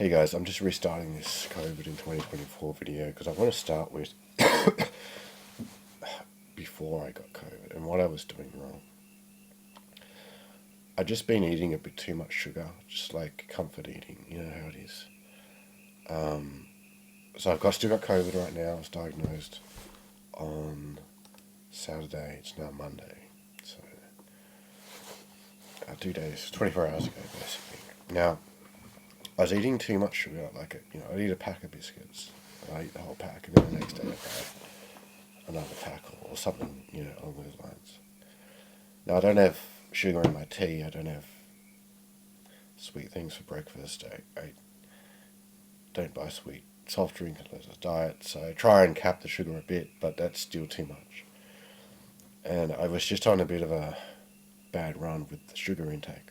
Hey guys, I'm just restarting this COVID in 2024 video because I want to start with before I got COVID and what I was doing wrong. I'd just been eating a bit too much sugar, just like comfort eating, you know how it is. So still got COVID right now. I was diagnosed on Saturday. It's now Monday, so 2 days, 24 hours ago, basically. Now, I was eating too much sugar. I'd eat a pack of biscuits. I eat the whole pack, and then the next day I'd have another pack or something, along those lines. Now, I don't have sugar in my tea. I don't have sweet things for breakfast. I don't buy sweet soft drink unless it's diet. So I try and cap the sugar a bit, but that's still too much. And I was just on a bit of a bad run with the sugar intake.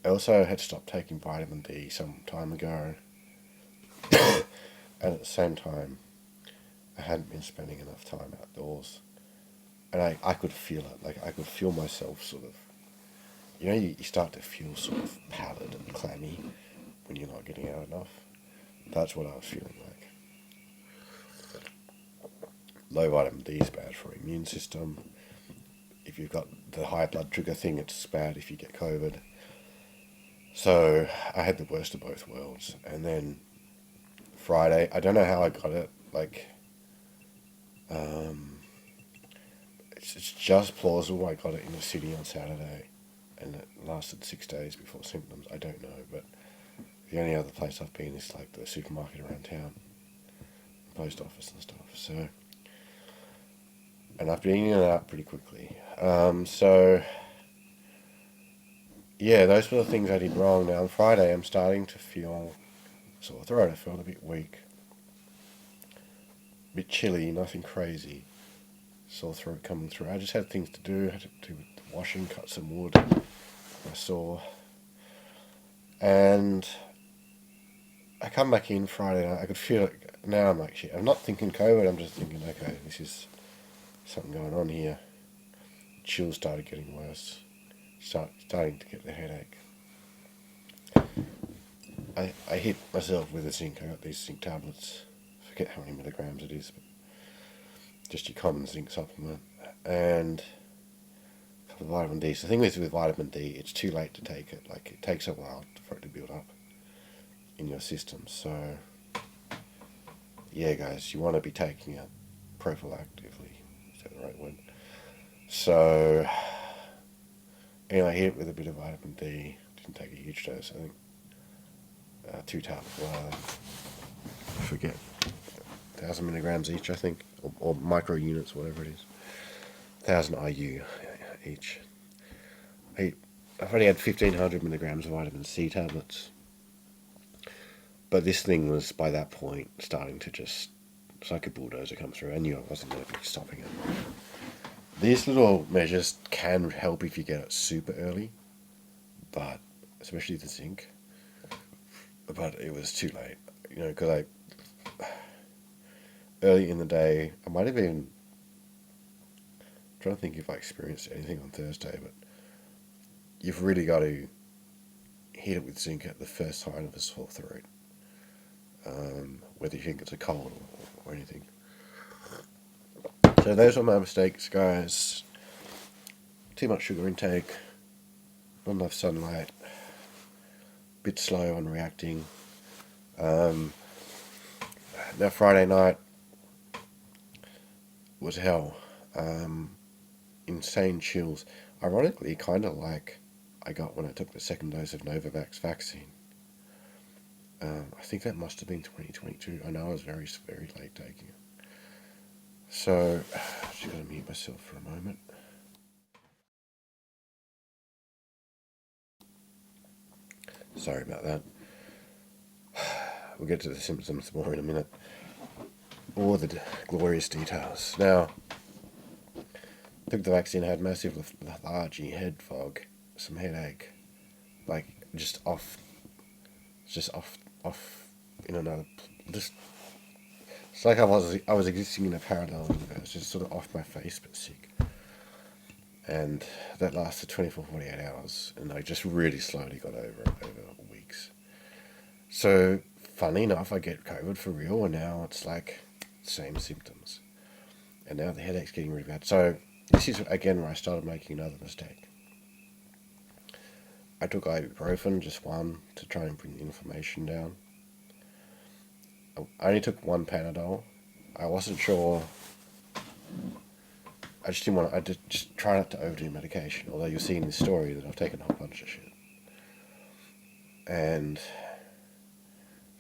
I also had stopped taking vitamin D some time ago. And at the same time, I hadn't been spending enough time outdoors. And I could feel it. Like, I could feel myself sort of, you start to feel sort of pallid and clammy when you're not getting out enough. That's what I was feeling like. Low vitamin D is bad for your immune system. If you've got the high blood sugar thing, it's bad if you get COVID. So I had the worst of both worlds. And then Friday, I don't know how I got it. It's just plausible I got it in the city on Saturday, and it lasted 6 days before symptoms. I don't know, but the only other place I've been is like the supermarket around town, post office and stuff. So, and I've been in and out pretty quickly. Yeah, those were the things I did wrong. Now on Friday, I'm starting to feel sore throat. I felt a bit weak, a bit chilly, nothing crazy. Sore throat coming through. I just had things to do. I had to do with washing, cut some wood. I saw, and I come back in Friday night. I could feel it. Now I'm like, shit. I'm not thinking COVID. I'm just thinking, okay, this is something going on here. Chills started getting worse. Starting to get the headache. I hit myself with a zinc. I got these zinc tablets. I forget how many milligrams it is, but just your common zinc supplement, and a couple of vitamin D. So the thing is with vitamin D, it's too late to take it. Like, it takes a while for it to build up in your system. So yeah, guys, you want to be taking it prophylactically. Is that the right word? So anyway, I hit it with a bit of vitamin D. Didn't take a huge dose. I think 2 tablets. I forget. 1,000 milligrams each, I think, or micro units, whatever it is. 1,000 IU each. I've already had 1,500 milligrams of vitamin C tablets, but this thing was by that point starting to just, it's like a bulldozer come through. I knew I wasn't going to be stopping it. These little measures can help if you get it super early, but especially the zinc. But it was too late, because early in the day, I might have been trying to think if I experienced anything on Thursday, but you've really got to hit it with zinc at the first sign of a sore throat, whether you think it's a cold or anything. So those were my mistakes, guys. Too much sugar intake, not enough sunlight, bit slow on reacting. Now Friday night was hell. Insane chills. Ironically, kind of like I got when I took the second dose of Novavax vaccine. I think that must have been 2022. I know I was very, very late taking it. So, just gotta mute myself for a moment. Sorry about that. We'll get to the symptoms more in a minute. Or the glorious details. Now, took the vaccine, had massive lethargy, head fog, some headache, like just off in another. Just it's like I was existing in a parallel universe, just sort of off my face but sick. And that lasted 24, 48 hours, and I just really slowly got over it over weeks. So, funny enough, I get COVID for real, and now it's like same symptoms. And now the headache's getting really bad. So, this is again where I started making another mistake. I took ibuprofen, just one, to try and bring the inflammation down. I only took one Panadol. I wasn't sure. I just didn't want to. I just try not to overdo medication. Although you'll see in this story that I've taken a whole bunch of shit. And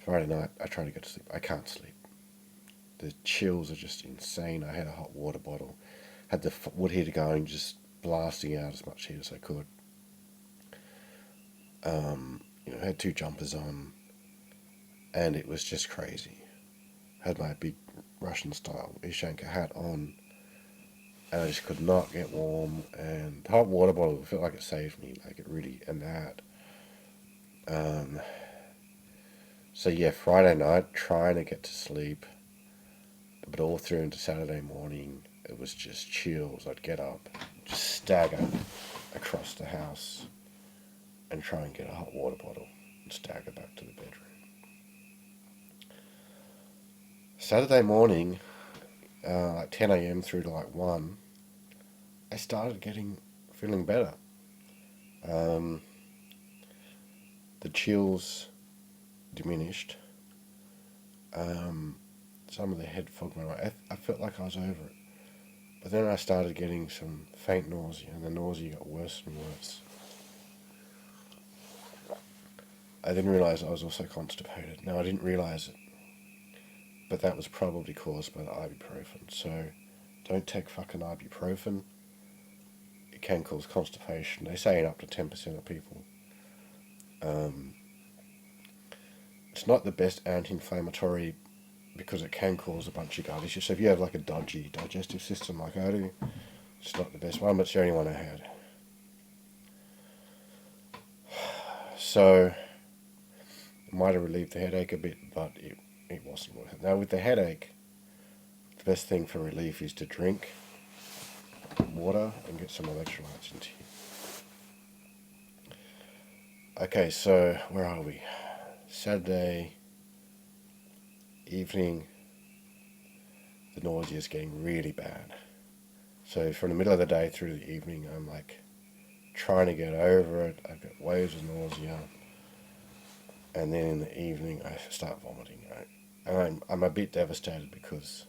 Friday night, I try to get to sleep. I can't sleep. The chills are just insane. I had a hot water bottle, had the wood heater going, just blasting out as much heat as I could. I had 2 jumpers on, and it was just crazy. Had my big Russian style Ishanka hat on, and I just could not get warm. And the hot water bottle felt like it saved me, like it really, and that. So yeah, Friday night, trying to get to sleep, but all through into Saturday morning, it was just chills. I'd get up, just stagger across the house, and try and get a hot water bottle, and stagger back to the bedroom. Saturday morning, like 10 a.m. through to like 1, I started feeling better. The chills diminished. Some of the head fog went away. I felt like I was over it. But then I started getting some faint nausea, and the nausea got worse and worse. I didn't realise I was also constipated. Now, I didn't realise it, but that was probably caused by the ibuprofen. So, don't take fucking ibuprofen. It can cause constipation. They say in up to 10% of people. It's not the best anti-inflammatory because it can cause a bunch of gut issues. So if you have like a dodgy digestive system like I do, it's not the best one, but it's the only one I had. So it might have relieved the headache a bit, but it wasn't worth it. Now with the headache, the best thing for relief is to drink water and get some electrolytes into you. Okay, so where are we? Saturday evening, the nausea is getting really bad. So from the middle of the day through the evening, I'm like trying to get over it. I've got waves of nausea, and then in the evening I start vomiting. Right? And I'm a bit devastated because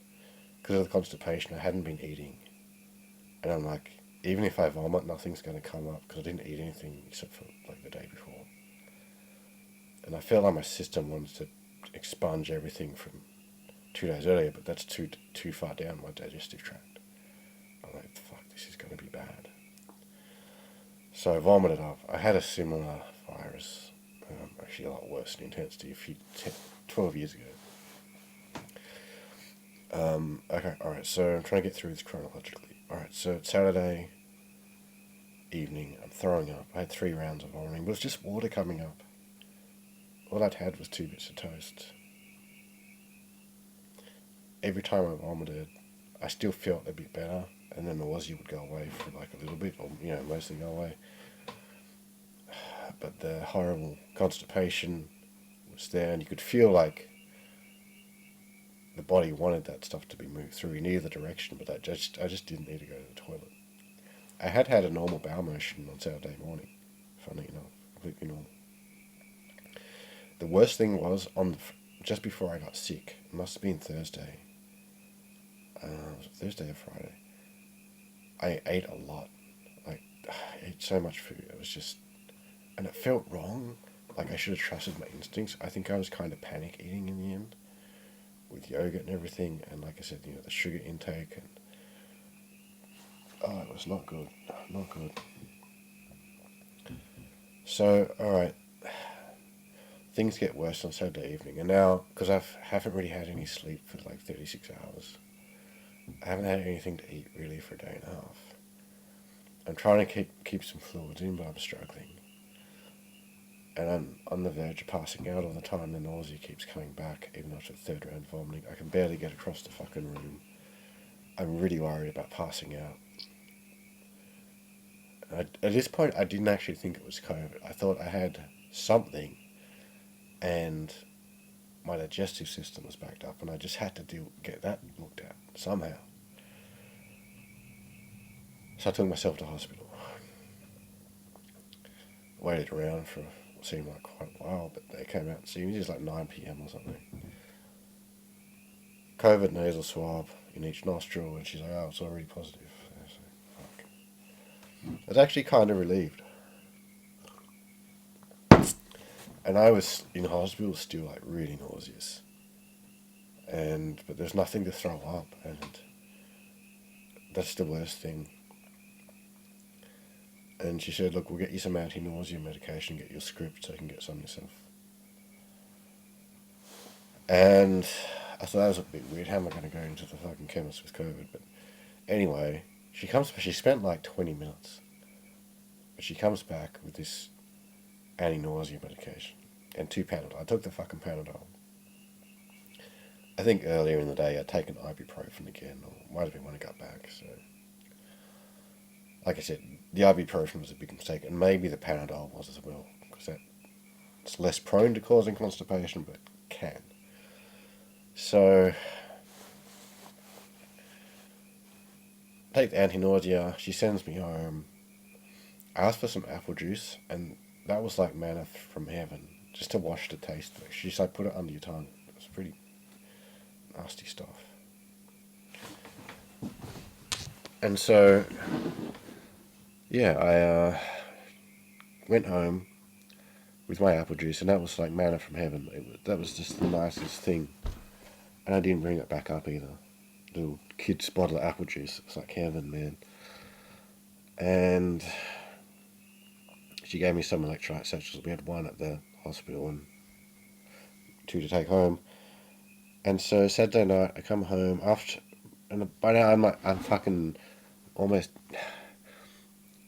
of the constipation. I hadn't been eating, and I'm like, even if I vomit, nothing's going to come up because I didn't eat anything except for like the day before. And I feel like my system wants to expunge everything from 2 days earlier, but that's too far down my digestive tract. I'm like, fuck, this is going to be bad. So I vomited up. I had a similar virus, actually a lot worse in intensity, 12 years ago. Okay, alright, so I'm trying to get through this chronologically. Alright, so it's Saturday evening, I'm throwing up. I had 3 rounds of vomiting, but it's just water coming up. All I'd had was 2 bits of toast. Every time I vomited, I still felt a bit better, and then the nausea would go away for like a little bit, or mostly go away. But the horrible constipation was there, and you could feel like the body wanted that stuff to be moved through in either direction, but I just didn't need to go to the toilet. I had a normal bowel motion on Saturday morning, funny enough, completely normal. The worst thing was just before I got sick. It must have been Thursday. Was it Thursday or Friday? I ate a lot. Like, I ate so much food. It was just, and it felt wrong. Like I should have trusted my instincts. I think I was kind of panic eating in the end, with yogurt and everything. And like I said, the sugar intake and it was not good. Not good. So, all right. Things get worse on Saturday evening, and now, because I haven't really had any sleep for like 36 hours, I haven't had anything to eat really for a day and a half. I'm trying to keep some fluids in, but I'm struggling. And I'm on the verge of passing out all the time. The nausea keeps coming back, even after the 3rd round of vomiting. I can barely get across the fucking room. I'm really worried about passing out. At this point, I didn't actually think it was COVID. I thought I had something, and my digestive system was backed up, and I just had to get that looked at somehow. So I took myself to hospital. Waited around for what seemed like quite a while, but they came out and see me. It was like 9 p.m. or something. COVID nasal swab in each nostril, and she's like, "Oh, it's already positive." I was like, fuck. I was actually kind of relieved. And I was in hospital still like really nauseous. But there's nothing to throw up, and that's the worst thing. And she said, "Look, we'll get you some anti-nausea medication, get you a script so you can get some yourself." And I thought that was a bit weird. How am I going to go into the fucking chemist with COVID? But anyway, she spent like 20 minutes. But she comes back with this anti-nausea medication and 2 Panadol. I took the fucking Panadol. I think earlier in the day I'd taken Ibuprofen again, or might have been when I got back. So, like I said, the Ibuprofen was a big mistake, and maybe the Panadol was as well, because it's less prone to causing constipation, but can. So, take the anti-nausea. She sends me home. I asked for some apple juice, and that was like manna from heaven, just to wash the taste of it. She said, "Put it under your tongue." It was pretty nasty stuff. And so, yeah, I went home with my apple juice, and that was like manna from heaven. That was just the nicest thing. And I didn't bring it back up either. Little kid's bottle of apple juice. It's like heaven, man. And she gave me some electrolyte satchels. We had 1 at the hospital and 2 to take home. And so Saturday night, I come home and by now I'm fucking almost.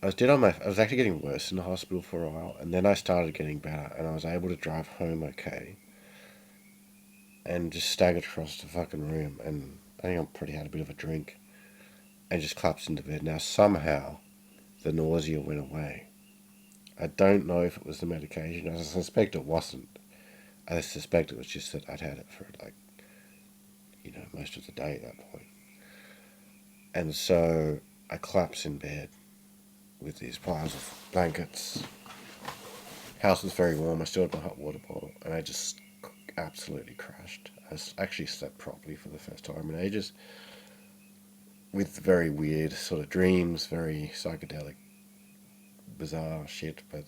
I was actually getting worse in the hospital for a while, and then I started getting better, and I was able to drive home okay, and just staggered across the fucking room, and I think I probably had a bit of a drink, and just collapsed into bed. Now somehow, the nausea went away. I don't know if it was the medication. I suspect it wasn't. I suspect it was just that I'd had it for like, most of the day at that point. And so I collapsed in bed with these piles of blankets. House was very warm. I still had my hot water bottle, and I just absolutely crashed. I actually slept properly for the first time in ages, with very weird sort of dreams, very psychedelic, bizarre shit. But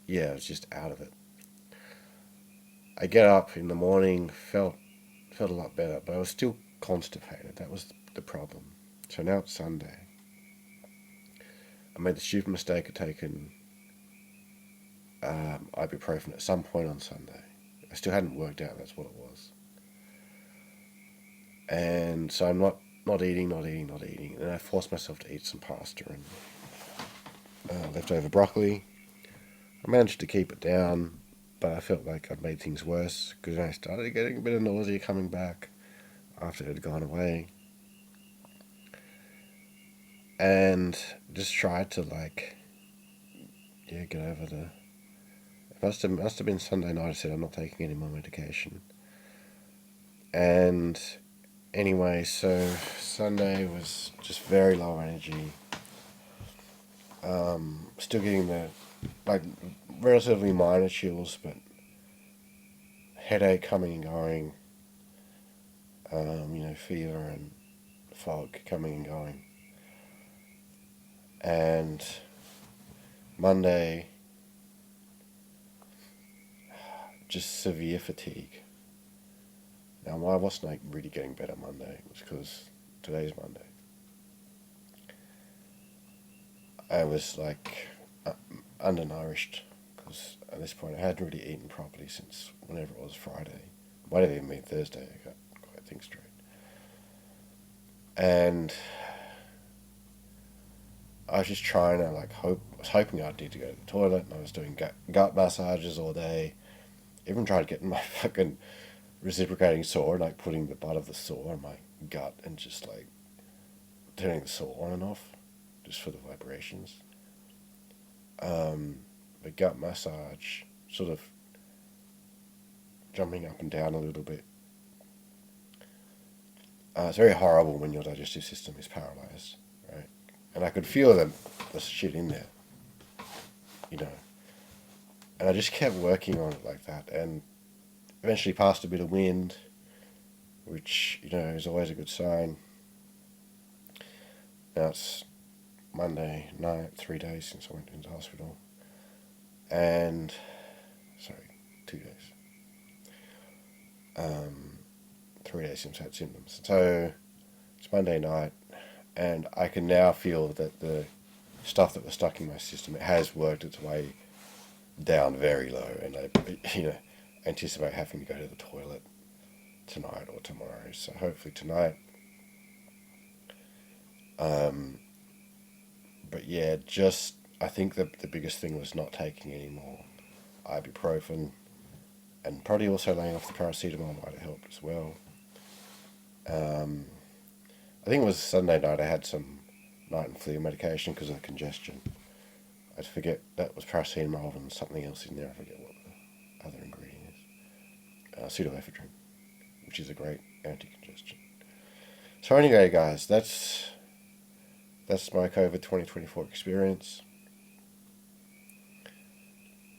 yeah, I was just out of it. I get up in the morning, felt a lot better, but I was still constipated. That was the problem. So now it's Sunday. I made the stupid mistake of taking ibuprofen at some point on Sunday. I still hadn't worked out that's what it was. And so I'm not eating. And I forced myself to eat some pasta and leftover broccoli. I managed to keep it down, but I felt like I'd made things worse because I started getting a bit of nausea coming back after it had gone away. And just tried to get over the. It must have been Sunday night. I said I'm not taking any more medication. And anyway, so Sunday was just very low energy. Still getting the relatively minor chills, but headache coming and going. Fever and fog coming and going. And Monday, just severe fatigue. Now, why wasn't I really getting better Monday? It was because today's Monday. I was undernourished because at this point I hadn't really eaten properly since whenever it was Friday. Might have even been Thursday. I got quite things straight. And I was just trying to I was hoping I'd need to go to the toilet, and I was doing gut massages all day. Even tried getting my fucking reciprocating saw and putting the butt of the saw on my gut and just turning the saw on and off just for the vibrations. the gut massage, sort of jumping up and down a little bit. It's very horrible when your digestive system is paralyzed, right? And I could feel the shit in there, you know. And I just kept working on it like that, and eventually passed a bit of wind, which, you know, is always a good sign. Now it's Monday night, 3 days since I went into hospital. And, sorry, 2 days. 3 days since I had symptoms. So, it's Monday night, and I can now feel that the stuff that was stuck in my system, it has worked its way down very low, and I, you know, anticipate having to go to the toilet tonight or tomorrow. So hopefully tonight. But yeah, just I think the biggest thing was not taking any more ibuprofen, and probably also laying off the paracetamol might have helped as well. I think it was Sunday night I had some night and flu medication because of the congestion. I forget that was paracetamol and something else in there. I forget what the other ingredient is. Pseudoephedrine, which is a great anti-congestion. So anyway, guys, that's my COVID 2024 experience.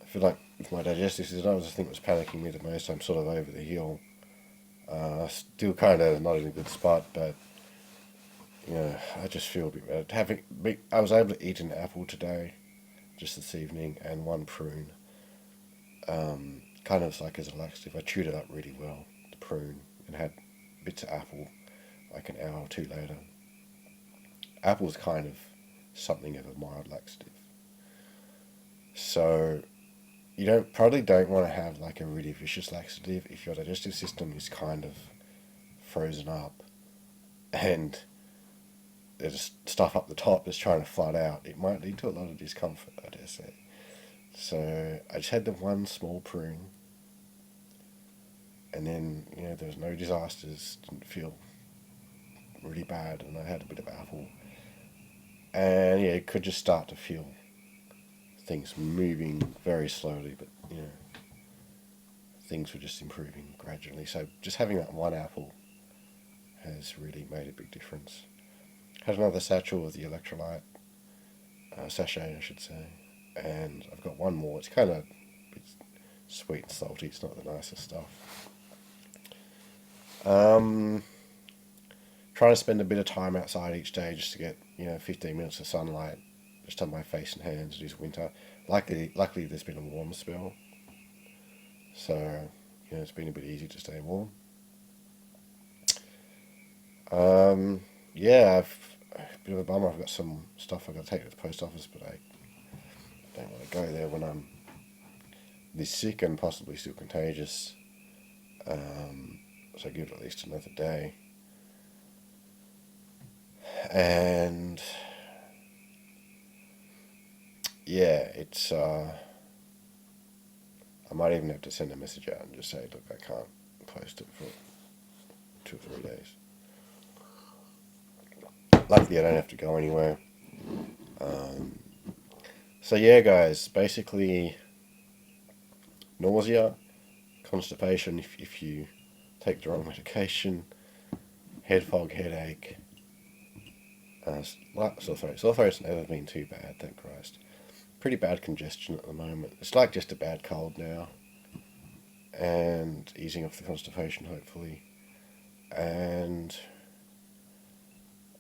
I feel like with my digestive system, that was the thing that was panicking me the most. I'm sort of over the hill. Still kind of not in a good spot, but you know, I just feel a bit better. I was able to eat an apple today, just this evening, and one prune. Kind of like as a laxative. I chewed it up really well, the prune, and had bits of apple like an hour or two later. Apple's kind of something of a mild laxative. So you probably don't want to have like a really vicious laxative if your digestive system is kind of frozen up and there's stuff up the top that's trying to flood out. It might lead to a lot of discomfort, I dare say. So I just had the one small prune, and then, you know, there was no disasters, didn't feel really bad, and I had a bit of apple. And yeah, it could just start to feel things moving very slowly, but you know, things were just improving gradually. So just having that one apple has really made a big difference. Had another satchel of the electrolyte, sachet I should say, and I've got one more. It's kind of sweet and salty. It's not the nicest stuff. Trying to spend a bit of time outside each day just to get, you know, 15 minutes of sunlight just on my face and hands. It is winter. Luckily there's been a warm spell, so you know, it's been a bit easy to stay warm. Yeah, a bit of a bummer. I've got some stuff I've got to take to the post office, but I don't want to go there when I'm this sick and possibly still contagious. So I give it at least another day. And yeah, it's I might even have to send a message out and just say, look, I can't post it for 2 or 3 days. Luckily, I don't have to go anywhere. So yeah, guys, basically nausea, constipation if you take the wrong medication, head fog, headache, sore throat. Sore throat's never been too bad, thank Christ. Pretty bad congestion at the moment. It's like just a bad cold now, and easing off the constipation hopefully. And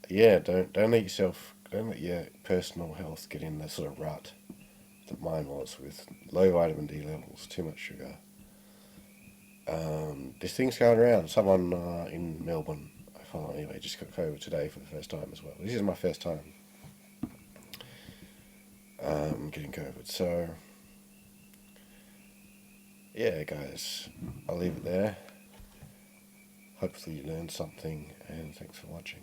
yeah, don't let your personal health get in the sort of rut that mine was with low vitamin D levels, too much sugar. This thing's going around. Someone in Melbourne, I follow anyway, just got COVID today for the first time as well. This is my first time getting COVID. So yeah, guys, I'll leave it there. Hopefully you learned something, and thanks for watching.